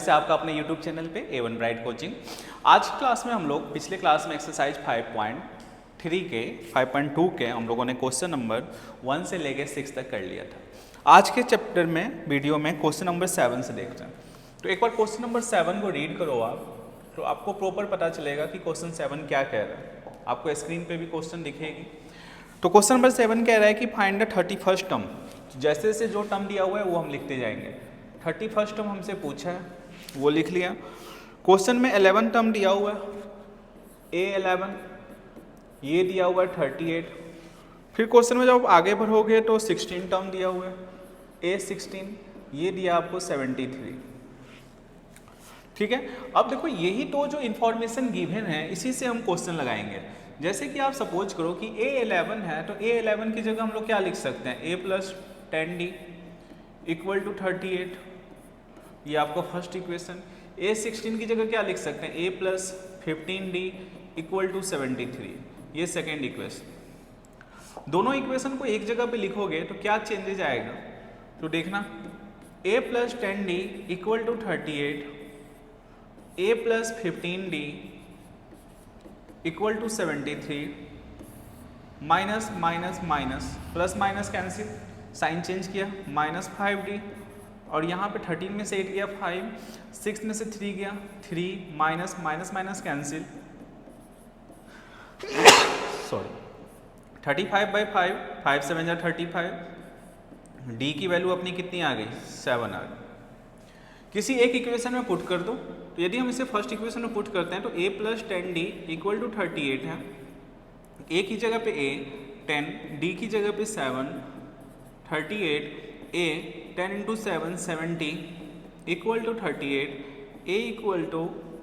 से आपका अपने YouTube चैनल पे A1 ब्राइट कोचिंग। आज की क्लास में हम लोग पिछले क्लास में एक्सरसाइज 5.3 के 5.2 के हम लोगों ने क्वेश्चन नंबर 1 से लेके 6 तक कर लिया था। आज के चैप्टर में वीडियो में क्वेश्चन नंबर 7 से देखते हैं। तो एक बार क्वेश्चन नंबर 7 को रीड करो आप, तो आपको प्रॉपर पता चलेगा कि क्वेश्चन 7 क्या कह रहा है। आपको स्क्रीन पे भी क्वेश्चन दिखेगी। तो क्वेश्चन नंबर 7 कह रहा है कि फाइंड द 31st टर्म। जैसे जैसे जो टर्म दिया हुआ है वो हम लिखते जाएंगे। 31st टर्म हमसे पूछा है, वो लिख लिया। क्वेश्चन में 11 टर्म दिया हुआ है, A11, ये दिया हुआ है 38। फिर क्वेश्चन में जब आगे बढ़ोगे तो 16 टर्म दिया हुआ है, A16, ये दिया आपको 73। ठीक है। अब देखो यही तो जो इन्फॉर्मेशन गिवन है इसी से हम क्वेश्चन लगाएंगे। जैसे कि आप सपोज करो कि A11 है, तो A11 की जगह हम लोग क्या लिख सकते हैं, A + 10D = 38, ये आपका फर्स्ट इक्वेशन। A16 की जगह क्या लिख सकते हैं, A + 15D = 73, ये सेकेंड इक्वेशन। दोनों इक्वेशन को एक जगह पे लिखोगे तो क्या चेंजेज आएगा, तो देखना, A + 10D = 38, A + 15D = 73, minus minus minus plus minus cancel, sign change किया, -5D, और यहाँ पे 13 में से 8 गया 5, 6 में से 3 गया 3, minus minus minus cancel, sorry 35/5, 5 7 जा 35, D की वैल्यू अपनी कितनी आ गई, 7 आ गई। किसी एक इक्वेशन में पुट कर दो। तो यदि हम इसे फर्स्ट इक्वेशन में पुट करते हैं तो A + 10D = 38 है। A की जगह पे A 10, D की जगह पे 7, 38, A 10 × 7 70 = 38, A =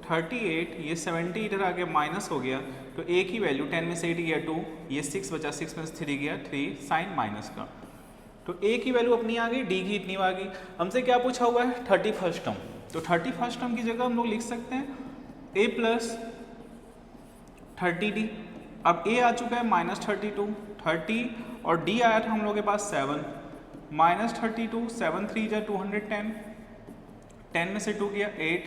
38, ये 70 इधर आके माइनस हो गया, तो A की वैल्यू 10 में से 8 गया 2, ये 6 बचा, 6 में से 3 गया 3, साइन माइनस का, तो A की वैल्यू अपनी आ गई, D की इतनी आ गई। हमसे क्या पूछा हुआ है, 31st टर्म। तो 31st टर्म की जगह हम लोग लिख सकते हैं A + 30D। अब A आ चुका है -32, 30, और D आया था हम लोग के पास 7, -32, 7 3 जा 210, 10 में से 2 गया 8,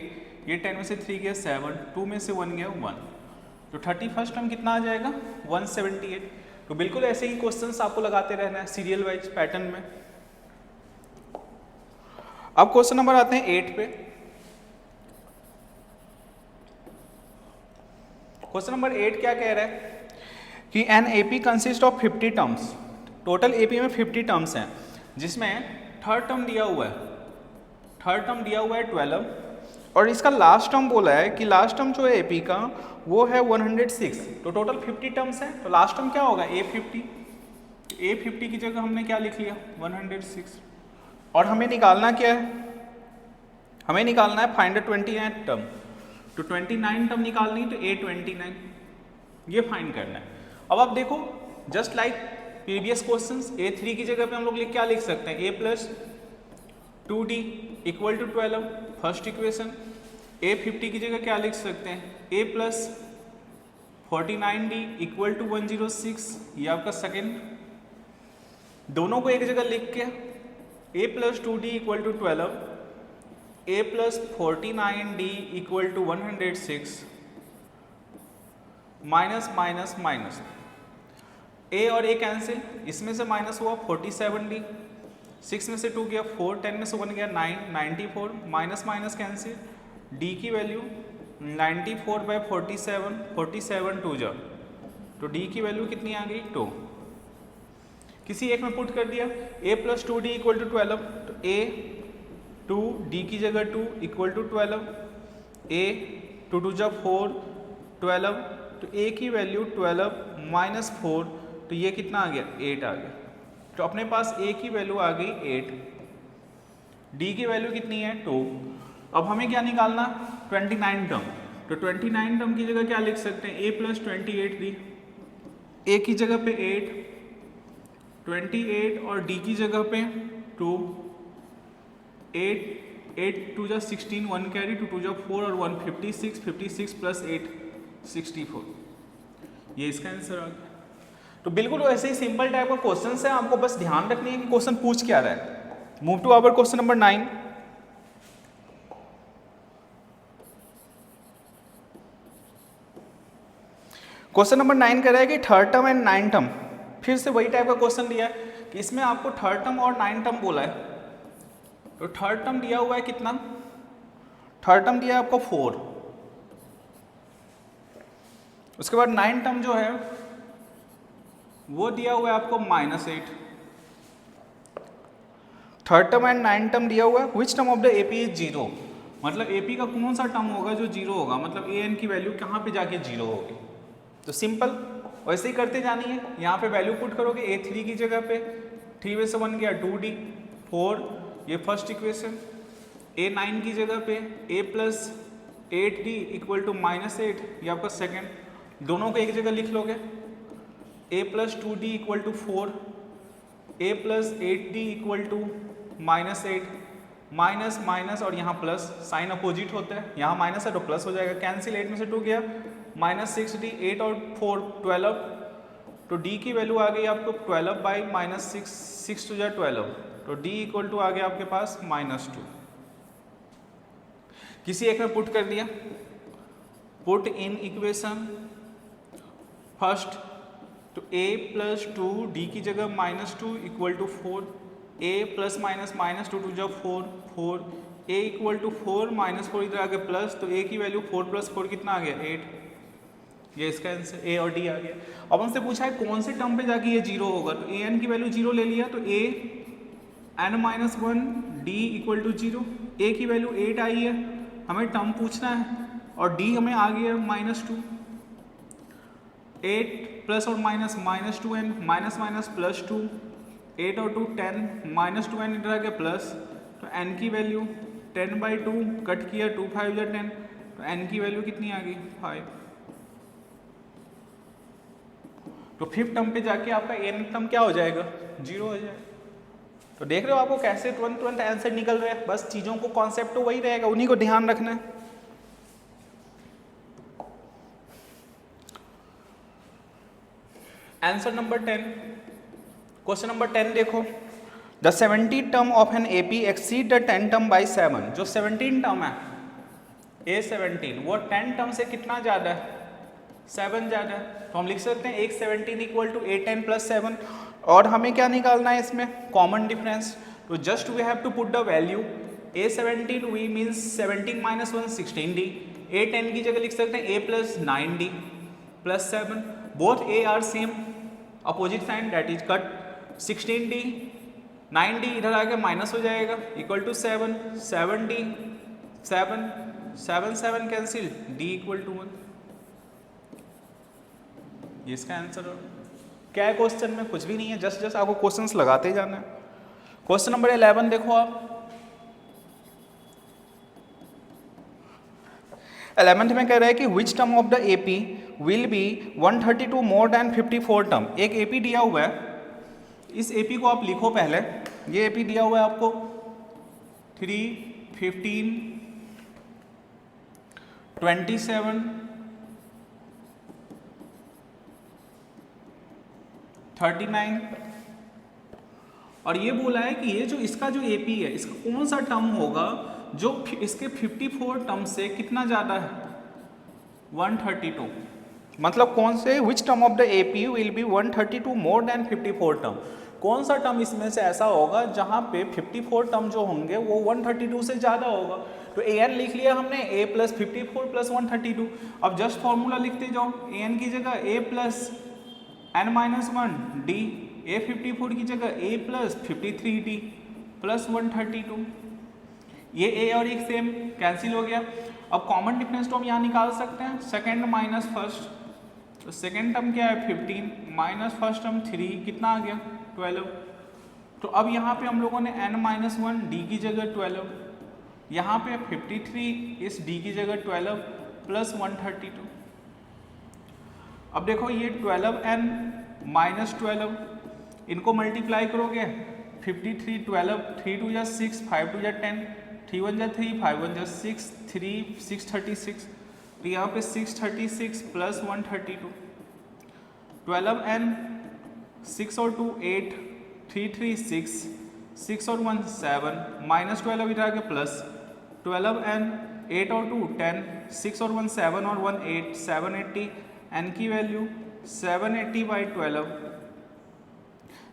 ये 10 में से 3 गया 7, 2 में से 1 गया 1, तो 31st टर्म कितना आ जाएगा, 178। तो बिल्कुल ऐसे ही क्वेश्चंस आपको लगाते रहना है सीरियल वाइज पैटर्न में। अब क्वेश्चन नंबर आते हैं 8 पे। क्वेश्चन नंबर 8 क्या कह रहा है कि an AP consist of 50 terms. Total AP में 50 टर्म्स हैं, जिसमें थर्ड टर्म दिया हुआ है 12, और इसका लास्ट टर्म बोला है कि लास्ट टर्म जो है एपी का वो है 106। तो टोटल 50 टर्म्स है, तो लास्ट टर्म क्या होगा, A50। A50 की जगह हमने क्या लिख लिया, 106, और हमें निकालना क्या है, हमें निकालना है फाइंड द 29 टर्म। तो 29 टर्म निकालनी, तो A29 ये फाइंड करना है। अब आप देखो, just like previous questions, A3 की जगह पे हम लोग क्या लिख सकते हैं, A + 2D = 12, first equation. A50 की जगह क्या लिख सकते हैं, A + 49D = 106, ये आपका सेकेंड। दोनों को एक जगह लिख के A + 2D = 12, A + 49D = 106, minus minus minus, A और A कैंसिल, इसमें से माइनस हुआ 47D, 6 में से 2 गया 4, 10 में से 1 गया 9, 94, माइनस माइनस कैंसिल, D की वैल्यू 94/47, 47 2 जा, तो D की वैल्यू कितनी आ गई, 2। किसी एक में पुट कर दिया, A + 2D = 12, तो A 2, D की जगह 2 = 12, A 2 2 जा 4, 12, तो A की वैल्यू 12 - 4, तो ये कितना आ गया, 8 आ गया। तो अपने पास A की वैल्यू आ गई 8, D की वैल्यू कितनी है, 2। अब हमें क्या निकालना, 29 टर्म। तो 29 टर्म की जगह क्या लिख सकते हैं, A + 28D, A की जगह पे 8, 28, और D की जगह पे 2, 8 2 जा 16, 1 कैरी, 2 2 जा 4, और 1 56, 56 + 8 64, ये इसका आंसर आ गया। तो बिल्कुल ऐसे ही सिंपल टाइप का क्वेश्चन है, आपको बस ध्यान रखनी है कि क्वेश्चन पूछ क्या रहा है। Move to our question number 9। Question number 9 कह रहा है कि third term and nine term, फिर से वही टाइप का क्वेश्चन दिया है कि इसमें आपको थर्ड टर्म और नाइन टर्म बोला है। तो थर्ड टर्म दिया हुआ है कितना, थर्ड टर्म दिया है आपको 4, उसके बाद नाइन टर्म जो है वो दिया हुआ है आपको -8। Third term and nine term दिया हुआ है। Which term of the AP is 0, मतलब एपी का कौन सा टर्म होगा जो 0 होगा, मतलब ए एन की वैल्यू कहाँ पे जाके 0 होगी। तो सिंपल वैसे ही करते जानी है, यहाँ पे वैल्यू पुट करोगे A3 की जगह पे 3 में से 1 गया 2D 4, ये फर्स्ट इक्वेशन। A9 की जगह पे A plus 8D equal to -8, ये आपका सेकेंड, दोनों को एक जगह लिख लोगे। A plus 2D equal to 4, A plus 8D equal to -8, minus minus और यहाँ प्लस, साइन अपोजिट होता है, यहाँ माइनस है तो प्लस हो जाएगा, कैंसिल 8 में से 2 गया, -6D, 8 और 4 12, तो D की वैल्यू आ गई आपको 12 बाई -6, 6 to 12, तो D इक्वल टू आ गया आपके पास -2। किसी एक में पुट कर दिया, पुट इन इक्वेशन फर्स्ट, तो A प्लस 2 D की जगह -2 equal to 4, A plus minus -2 2 जब 4 4, A इक्वल टू 4 -4 इधर आ गया प्लस, तो A की वैल्यू 4 + 4 कितना आ गया 8, ये इसका आंसर A और D आ गया। अब हमसे पूछा है कौन से टर्म पे जाके ये 0 होगा, तो A n की वैल्यू 0 ले लिया, तो A n-1 D equal to 0, A की वैल्यू 8 आई है, हमें टर्म पूछना है और D हमें आ गया -2, 8 प्लस और माइनस -2n, माइनस माइनस +2, 8 और 2 10, -2n इधर आ गया प्लस, तो n की वैल्यू 10/2 कट किया 2 5 या 10, तो n की वैल्यू कितनी आ गई 5। तो फिफ्थ टर्म पे जाके आपका n टर्म क्या हो जाएगा 0 हो जाएगा। तो देख रहे हो आपको कैसे तुरंत तुरंत आंसर निकल रहे हैं, बस चीज़ों को कॉन्सेप्ट तो वही रहेगा, उन्हीं को ध्यान रखना है। आंसर नंबर 10, क्वेश्चन नंबर 10 देखो, the 70 term of an AP exceed the 10 term by 7। जो 17 टर्म है A17 वो 10 टर्म से कितना ज़्यादा है 7 ज़्यादा है, तो हम लिख सकते हैं एक 17 इक्वल टू A10 + 7, और हमें क्या निकालना है इसमें कॉमन डिफरेंस, तो just we have to put the value A17 we means 17 - 1 16D, A10 की जगह लिख सकते हैं A + 9D + 7, both A are same, opposite sign that is cut, 16D 9D इधर आके माइनस हो जाएगा equal to 7, 7D 7 7 7 cancel, D equal to 1, ये इसका आंसर हो। क्या है क्वेश्चन में, कुछ भी नहीं है, जस्ट आपको क्वेश्चंस लगाते जाना है। क्वेश्चन नंबर 11 देखो आप, 11th में कह रहा है कि which term of the AP will be 132 more than 54 term. एक एपी दिया हुआ है, इस एपी को आप लिखो पहले, ये एपी दिया हुआ है आपको 3 15 27 39, और ये बोला है कि ये जो इसका जो एपी है इसका कौन सा टर्म होगा जो इसके 54 टर्म से कितना ज़्यादा है 132, मतलब कौन से which term of the AP will be 132 more than 54 term, कौन सा टर्म इसमें से ऐसा होगा जहाँ पे 54 टर्म जो होंगे वो 132 से ज़्यादा होगा। तो ए एन लिख लिया हमने, a + 54 + 132, अब जस्ट फॉर्मूला लिखते जाओ, ए एन की जगह a + n-1 d, a 54 की जगह a + 53d + 132, ये a और एक सेम कैंसिल हो गया। अब कॉमन डिफरेंस तो हम यहाँ निकाल सकते हैं, सेकेंड माइनस फर्स्ट, तो सेकेंड टर्म क्या है 15 माइनस फर्स्ट टर्म 3, कितना आ गया 12। तो अब यहाँ पे हम लोगों ने n-1 d की जगह 12, यहाँ पे 53 इस d की जगह 12 + 132। अब देखो ये 12n - 12 इनको मल्टीप्लाई करोगे, 53 12 3 2 या 6 5 2 या 10, 3 1 जा 3 5 1 जा 6 3 636, तो यहाँ पे 636 + 132, 12n 6 और 2 8 3 3 6 6 और 1 7 -12 इधर आके प्लस 12n 8 और 2 10 6 और 1 7 और 1 8 780 n की वैल्यू 780/12,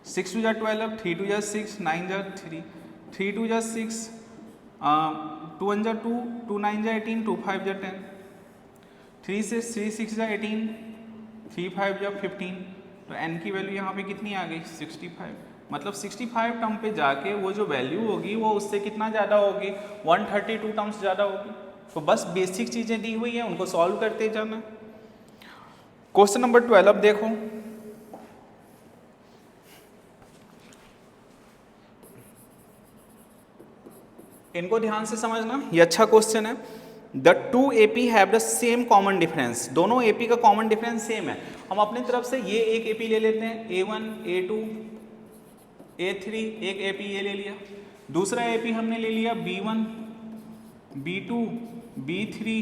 6 2 12, 3 2 6, 9 3, 3 2 6, 2 1 2, 2 9 18, 2 5 10, 3 6 18, 3 5 15, तो n की वैल्यू यहाँ पे कितनी आ गई 65। मतलब 65 टर्म पे जाके वो जो वैल्यू होगी वो उससे कितना ज़्यादा होगी 132 टर्म्स ज़्यादा होगी। तो बस बेसिक चीज़ें दी हुई हैं, उनको सॉल्व करते जाना। क्वेश्चन नंबर 12 अब देखो, इनको ध्यान से समझना, ये अच्छा क्वेश्चन है। The two AP have the same common difference, दोनों AP का कॉमन डिफरेंस सेम है। हम अपनी तरफ से ये एक AP ले लेते हैं, A1 A2 A3, एक AP ये ले लिया, दूसरा AP हमने ले लिया B1 B2 B3,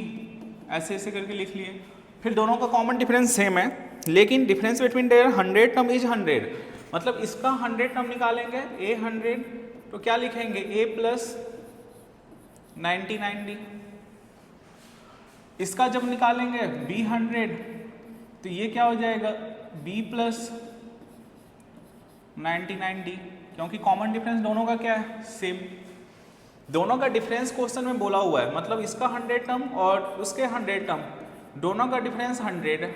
ऐसे ऐसे करके लिख लिए। फिर दोनों का कॉमन डिफरेंस सेम है, लेकिन difference between their 100 term is 100, मतलब इसका 100 टर्म निकालेंगे A100, तो क्या लिखेंगे A प्लस 90, इसका जब निकालेंगे B100 तो ये क्या हो जाएगा B प्लस 90, क्योंकि कॉमन डिफरेंस दोनों का क्या है सेम। दोनों का डिफरेंस क्वेश्चन में बोला हुआ है, मतलब इसका 100 टर्म और उसके 100 टर्म दोनों का डिफरेंस 100 है।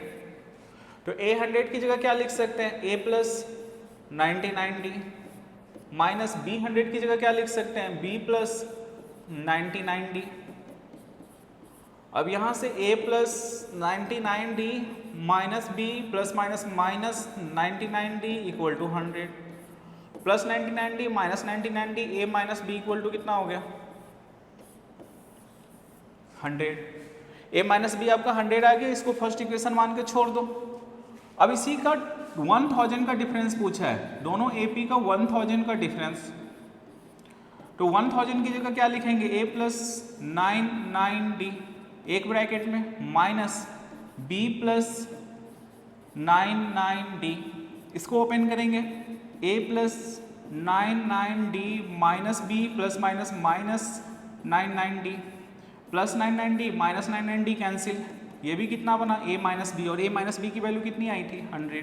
तो A100 की जगह क्या लिख सकते हैं A प्लस 90 माइनस B100 की जगह क्या लिख सकते हैं B प्लस 90। अब यहाँ से A plus 90 minus B plus minus minus 99 equal to 100, plus 99 minus 99 A minus B equal to कितना हो गया 100। A माइनस B आपका 100 आ गया, इसको फर्स्ट इक्वेशन मान के छोड़ दो। अब इसी का 1000 का डिफरेंस पूछा है, दोनों AP का 1000 का डिफरेंस, तो 1000 की जगह क्या लिखेंगे A प्लस 99 एक ब्रैकेट में माइनस B प्लस 99, इसको ओपन करेंगे A plus 99D minus B plus minus minus 990 plus 990 minus 990 cancel, ये भी कितना बना A माइनस B, और A माइनस B की वैल्यू कितनी आई थी 100।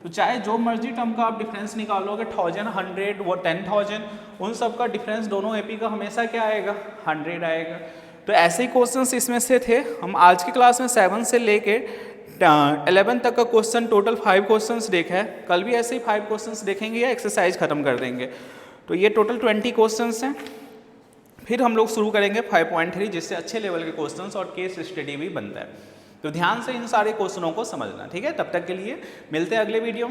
तो चाहे जो मर्जी टर्म का आप डिफरेंस निकालोगे 1000 100 वो 10,000, उन सब का डिफरेंस दोनों AP का हमेशा क्या आएगा 100 आएगा। तो ऐसे ही क्वेश्चंस इसमें से थे। हम आज की क्लास में 7 से लेके 11 तक का क्वेश्चन टोटल 5 क्वेश्चंस देखा है, कल भी ऐसे ही 5 क्वेश्चंस देखेंगे या एक्सरसाइज खत्म कर देंगे। तो ये टोटल 20 क्वेश्चंस हैं। फिर हम लोग शुरू करेंगे 5.3, जिससे अच्छे लेवल के क्वेश्चंस और केस स्टडी भी बनता है। तो ध्यान से इन सारे क्वेश्चनों को समझना, ठीक है। तब तक के लिए मिलते हैं अगले वीडियो में।